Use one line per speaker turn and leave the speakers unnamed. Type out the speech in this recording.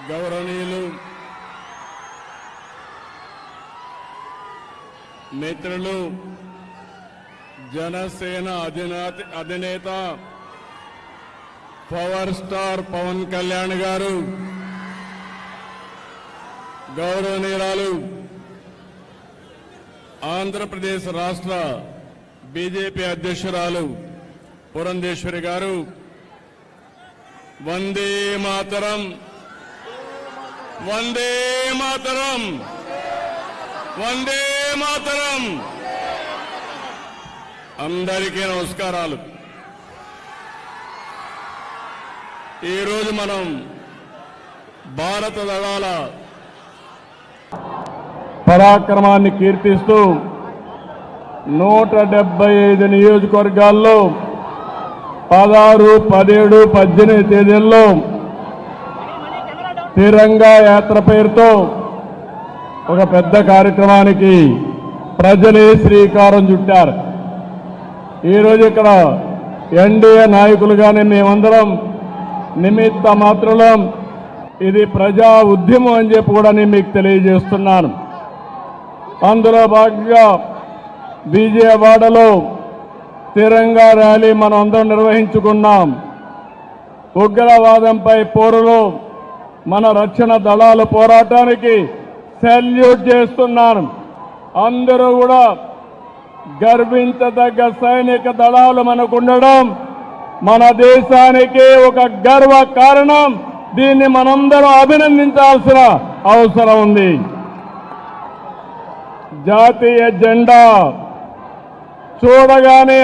గౌరవనీయులు మిత్రులు జనసేన అధినేత పవర్ స్టార్ పవన్ కళ్యాణ్ గారు, గౌరవనీయురాలు ఆంధ్రప్రదేశ్ రాష్ట్ర బీజేపీ అధ్యక్షురాలు పురంధేశ్వరి గారు, వందే మాతరం, వందే మాతరం, వందే మాతరం. అందరికీ నమస్కారాలు. ఈరోజు మనం భారత దళాల పరాక్రమాన్ని కీర్తిస్తూ 175 నియోజకవర్గాల్లో 16, 17, 18 తేదీల్లో తిరంగా యాత్ర పేరుతో ఒక పెద్ద కార్యక్రమానికి ప్రజలే శ్రీకారం చుట్టారు. ఈరోజు ఇక్కడ ఎన్డీఏ నాయకులుగానే మేమందరం నిమిత్త మాత్రులం. ఇది ప్రజా ఉద్యమం అని చెప్పి కూడా నేను మీకు తెలియజేస్తున్నాను. అందులో భాగంగా విజయవాడలో తిరంగా ర్యాలీ మనం అందరం నిర్వహించుకున్నాం. ఉగ్రవాదంపై పోరులో మన రక్షణ దళాల పోరాటానికి సెల్యూట్ చేస్తున్నాను. అందరూ కూడా గర్వించదగ్గ సైనిక దళాలు మనకు ఉండడం మన దేశానికి ఒక గర్వ కారణం. దీన్ని మనందరం అభినందించాల్సిన అవసరం ఉంది. జాతీయ జెండా చూడగానే